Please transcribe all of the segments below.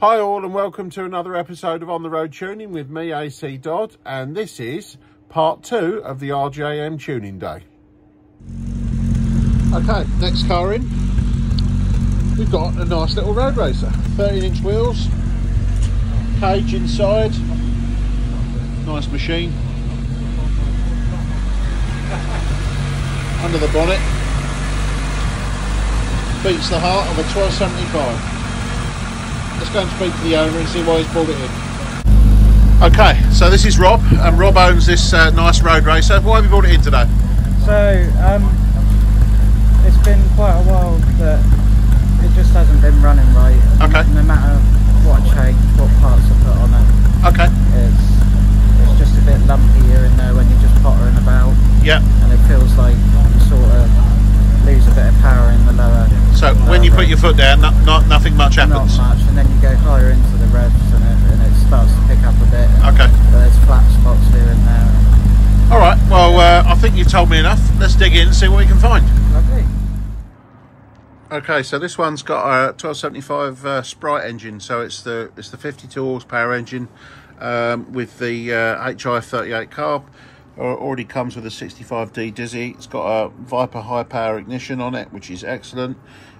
Hi all and welcome to another episode of On The Road Tuning with me, ACDodd, and this is part 2 of the RJM Tuning Day. Okay, next car in. We've got a nice little road racer. 13-inch wheels, cage inside, nice machine. Under the bonnet, beats the heart of a 1275. Let's go and speak to the owner and see why he's brought it in. Okay, so this is Rob, and Rob owns this nice road racer. Why have you brought it in today? So, it's been quite a while that it just hasn't been running right. Okay. No matter what I change, what parts I put on it. Okay. It's just a bit lumpy here and there when you're just pottering about. Yeah. And it feels like you sort of lose a bit of power in the lower. So when you put your foot down, nothing much happens. Not much, and then you go higher into the revs and it starts to pick up a bit. Okay. There's flat spots here and there. All right. Well, I think you've told me enough. Let's dig in and see what we can find. Lovely. Okay, so this one's got a 1275 Sprite engine. So it's the 52 horsepower engine with the HI38 carb. Already comes with a 65D Dizzy. It's got a Viper high power ignition on it, which is excellent.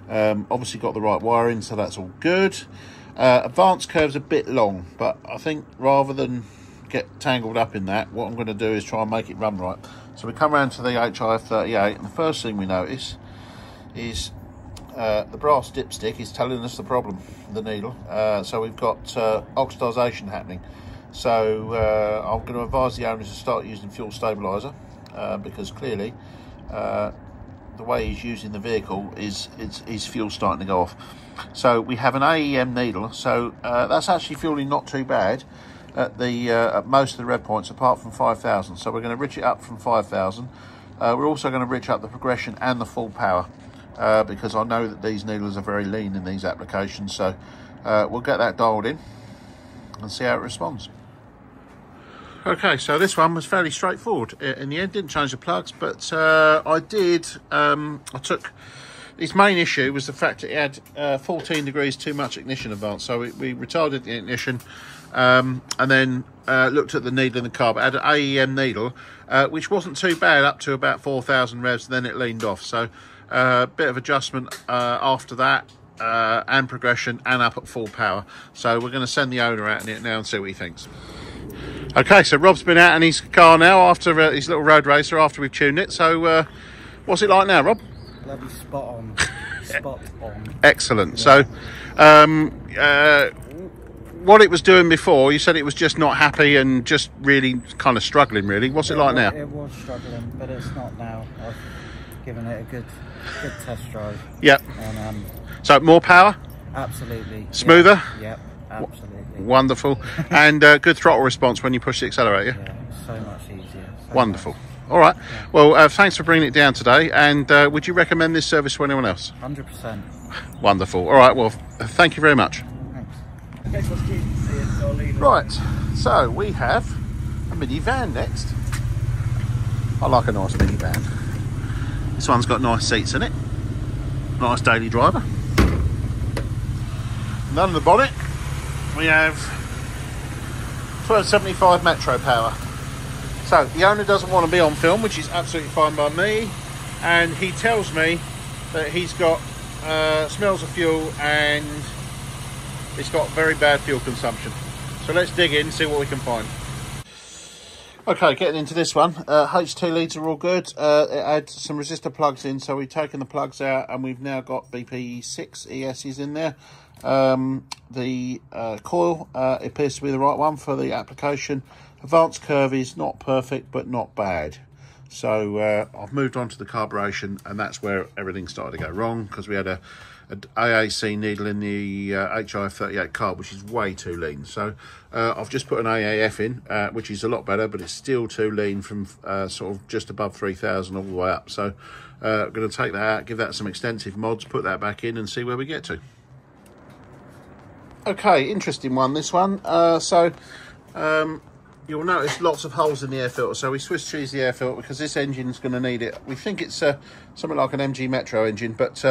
Obviously got the right wiring, so that's all good. Advance curve's a bit long, but I think rather than get tangled up in that, what I'm going to do is try and make it run right. So we come around to the HI38, and the first thing we notice is the brass dipstick is telling us the problem, the needle. So we've got oxidisation happening. So I'm going to advise the owners to start using fuel stabiliser because clearly the way he's using the vehicle is fuel starting to go off. So we have an AEM needle, so that's actually fueling not too bad at most of the rev points apart from 5,000. So we're going to rich it up from 5,000. We're also going to rich up the progression and the full power because I know that these needles are very lean in these applications. So we'll get that dialed in and see how it responds. Okay, so this one was fairly straightforward. In the end, didn't change the plugs, but I took, its main issue was the fact that it had 14 degrees too much ignition advance. So we retarded the ignition and then looked at the needle in the carb. It had an AEM needle, which wasn't too bad up to about 4,000 revs, and then it leaned off. So a bit of adjustment after that. And progression and up at full power. So we're going to send the owner out in it now and see what he thinks. Okay, so Rob's been out in his car now after his little road racer after we've tuned it. So what's it like now, Rob? Bloody spot on. Spot on. Excellent. Yeah. So what it was doing before, you said it was just not happy and just really kind of struggling really. What's it like now? It was struggling, but it's not now. I've given it a good test drive. Yep. And so more power? Absolutely. Smoother? Yep, absolutely. Wonderful. And good throttle response when you push the accelerator? Yeah, so much easier. Wonderful. All right. Yeah. Well, thanks for bringing it down today. And would you recommend this service to anyone else? 100%. Wonderful. All right. Well, thank you very much. Thanks. Right. So we have a minivan next. I like a nice minivan. This one's got nice seats in it. Nice daily driver. And under the bonnet we have 1275 Metro power. So the owner doesn't want to be on film, which is absolutely fine by me, and he tells me that he's got smells of fuel and it's got very bad fuel consumption. So let's dig in and see what we can find. Okay, getting into this one. H2 leads are all good. It had some resistor plugs in, so we've taken the plugs out and we've now got BP6 ESs in there. The coil appears to be the right one for the application. Advance curve is not perfect, but not bad. So I've moved on to the carburation, and that's where everything started to go wrong, because we had a AAC needle in the HI38 carb, which is way too lean. So I've just put an AAF in, which is a lot better, but it's still too lean from sort of just above 3,000 all the way up. So I'm going to take that out, give that some extensive mods, put that back in and see where we get to. Okay, interesting one, this one. You'll notice lots of holes in the air filter, so we Swiss cheese the air filter because this engine's going to need it. We think it's something like an MG Metro engine, but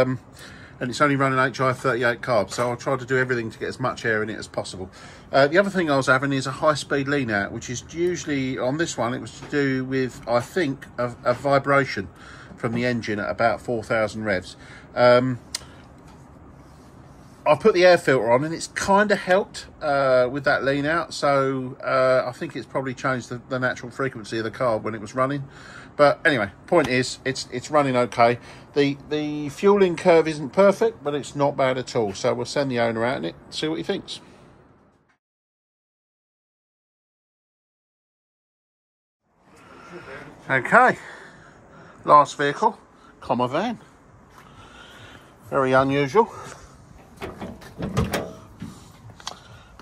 and it's only running HI38 carb, so I'll try to do everything to get as much air in it as possible. The other thing I was having is a high-speed lean out, which is usually, on this one, it was to do with, I think, a vibration from the engine at about 4,000 revs. I put the air filter on and it's kind of helped with that lean out, so I think it's probably changed the natural frequency of the carb when it was running. But anyway, point is, it's running okay. The fueling curve isn't perfect, but it's not bad at all. So we'll send the owner out in it, see what he thinks. Okay, last vehicle, comma van. Very unusual.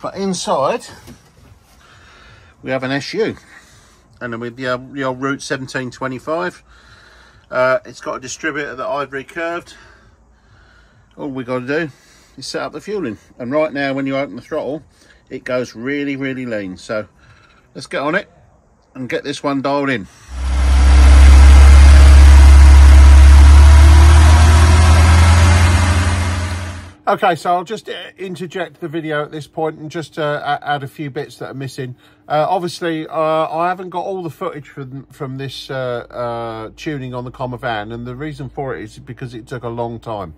But inside we have an SU, and then with the old Route 1725. It's got a distributor that I've recurved. All we got to do is set up the fueling, and right now when you open the throttle it goes really lean. So let's get on it and get this one dialed in. Okay, so I'll just interject the video at this point and just add a few bits that are missing. Obviously, I haven't got all the footage from this tuning on the comma van, and the reason for it is because it took a long time.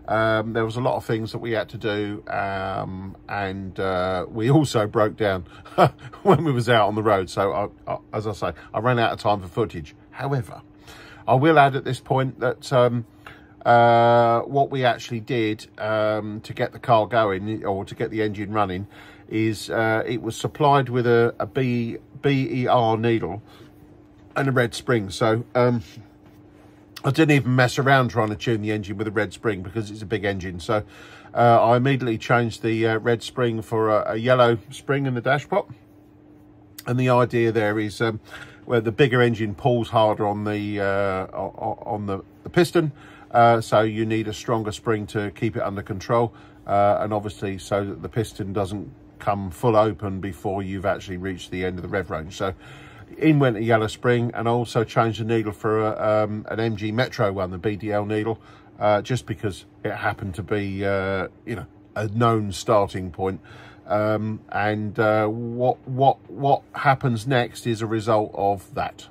There was a lot of things that we had to do, and we also broke down when we was out on the road. So, as I say, I ran out of time for footage. However, I will add at this point that what we actually did to get the car going, or to get the engine running, is it was supplied with a BER needle and a red spring. So I didn't even mess around trying to tune the engine with a red spring because it's a big engine. So I immediately changed the red spring for a yellow spring in the dashpot. And the idea there is where the bigger engine pulls harder on the piston. So you need a stronger spring to keep it under control, and obviously so that the piston doesn't come full open before you've actually reached the end of the rev range. So in went a yellow spring, and I also changed the needle for an MG Metro one, the BDL needle, just because it happened to be you know, a known starting point. And what happens next is a result of that.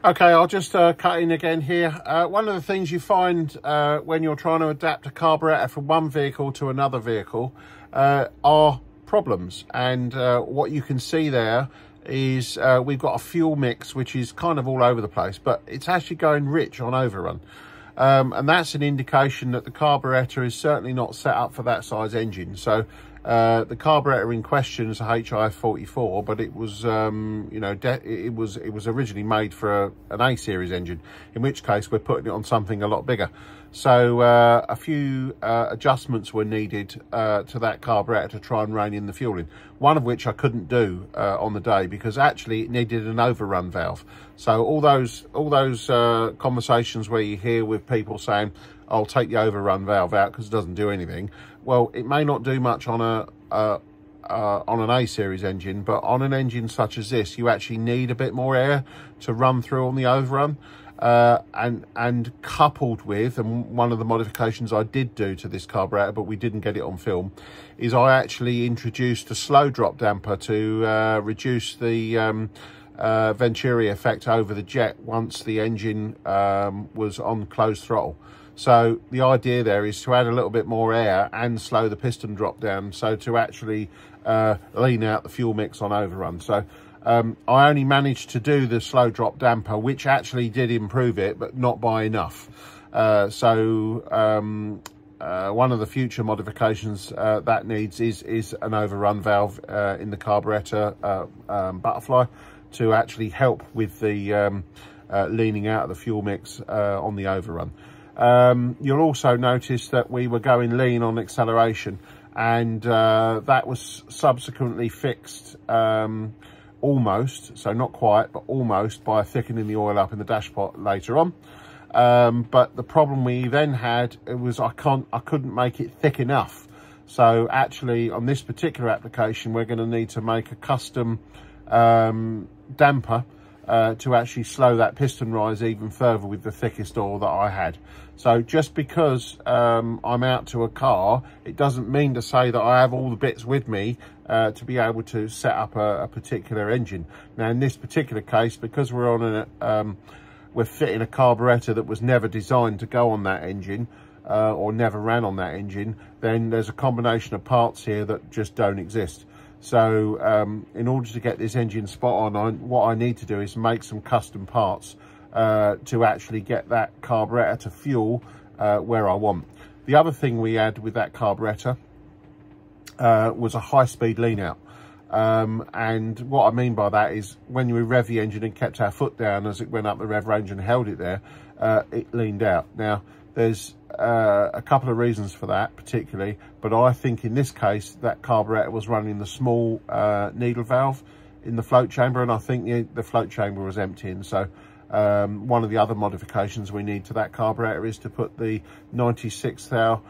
Okay, I'll just cut in again here. One of the things you find when you're trying to adapt a carburetor from one vehicle to another vehicle are problems. And what you can see there is we've got a fuel mix which is kind of all over the place, but it's actually going rich on overrun. And that's an indication that the carburetor is certainly not set up for that size engine. So the carburetor in question is a HI44, but it was, you know, it was originally made for an A series engine, in which case we're putting it on something a lot bigger. So a few adjustments were needed to that carburetor to try and rein in the fueling. One of which I couldn't do on the day because actually it needed an overrun valve. So all those conversations where you hear with people saying, I'll take the overrun valve out because it doesn't do anything. Well, it may not do much on an A series engine, but on an engine such as this, you actually need a bit more air to run through on the overrun. And coupled with, and one of the modifications I did do to this carburetor, but we didn't get it on film, is I actually introduced a slow drop damper to reduce the Venturi effect over the jet once the engine was on closed throttle. So the idea there is to add a little bit more air and slow the piston drop down, so to actually lean out the fuel mix on overrun. So I only managed to do the slow drop damper, which actually did improve it, but not by enough. One of the future modifications that needs is an overrun valve in the carburetor butterfly to actually help with the leaning out of the fuel mix on the overrun. You'll also notice that we were going lean on acceleration, and that was subsequently fixed almost, so not quite, but almost, by thickening the oil up in the dashpot later on. But the problem we then had was I couldn't make it thick enough. So actually on this particular application, we're going to need to make a custom damper to actually slow that piston rise even further with the thickest oil that I had. So just because I'm out to a car, it doesn't mean to say that I have all the bits with me to be able to set up a particular engine. Now in this particular case, because we're on we're fitting a carburetor that was never designed to go on that engine or never ran on that engine, then there's a combination of parts here that just don't exist. So in order to get this engine spot on, what I need to do is make some custom parts to actually get that carburetor to fuel where I want. The other thing we had with that carburetor was a high-speed lean out. And what I mean by that is when you rev the engine and kept our foot down as it went up the rev range and held it there, it leaned out. Now, there's a couple of reasons for that particularly, but I think in this case that carburetor was running the small needle valve in the float chamber, and I think the float chamber was emptying. So one of the other modifications we need to that carburetor is to put the 96 thou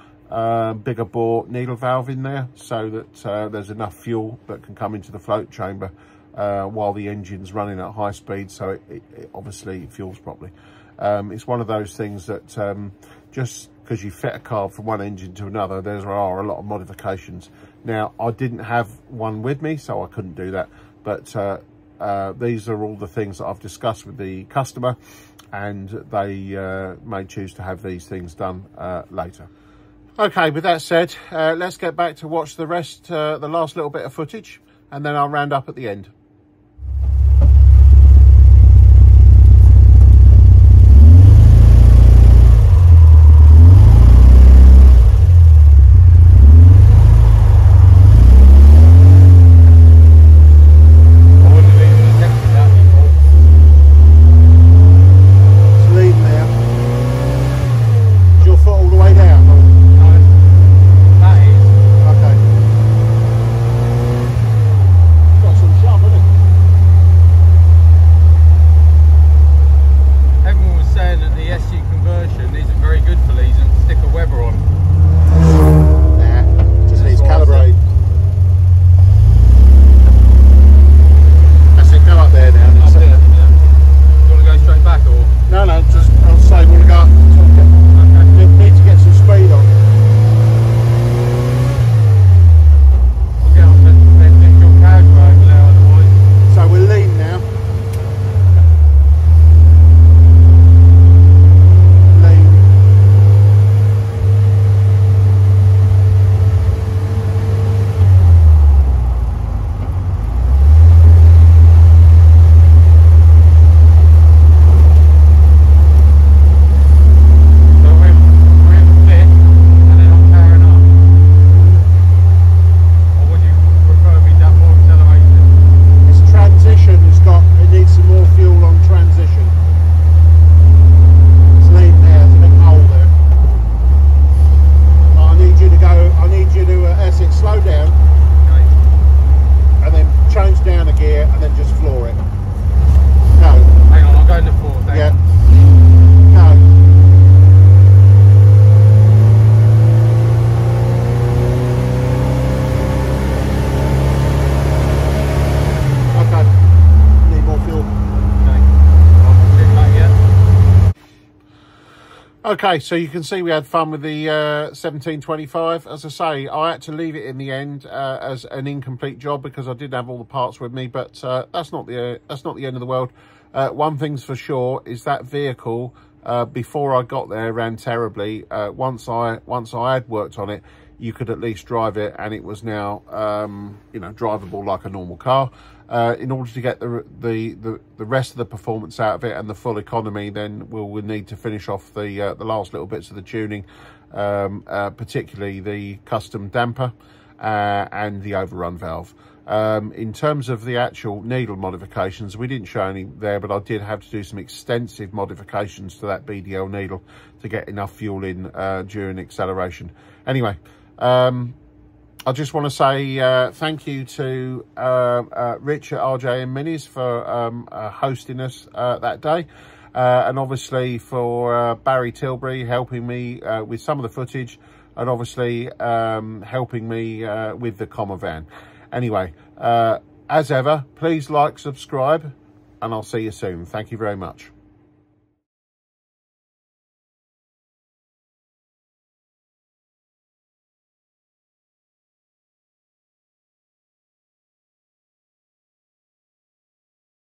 bigger bore needle valve in there, so that there's enough fuel that can come into the float chamber while the engine's running at high speed, so it obviously fuels properly. It's one of those things that just because you fit a carb from one engine to another, there are a lot of modifications. Now, I didn't have one with me, so I couldn't do that, but these are all the things that I've discussed with the customer, and they may choose to have these things done later. Okay, with that said, let's get back to watch the rest, the last little bit of footage, and then I'll round up at the end. Got some sharp, isn't it? Okay, so you can see we had fun with the 1725. As I say, I had to leave it in the end as an incomplete job because I didn't have all the parts with me, but that's not the end of the world. One thing's for sure is that vehicle, before I got there, ran terribly. Once I had worked on it, you could at least drive it, and it was now you know, drivable like a normal car. In order to get the rest of the performance out of it and the full economy, then we'll need to finish off the last little bits of the tuning, particularly the custom damper and the overrun valve. In terms of the actual needle modifications, we didn't show any there, but I did have to do some extensive modifications to that BDL needle to get enough fuel in during acceleration. Anyway, I just want to say thank you to Rich at RJM Minis for hosting us that day, and obviously for Barry Tilbury helping me with some of the footage, and obviously helping me with the comma van. Anyway, as ever, please like, subscribe, and I'll see you soon. Thank you very much.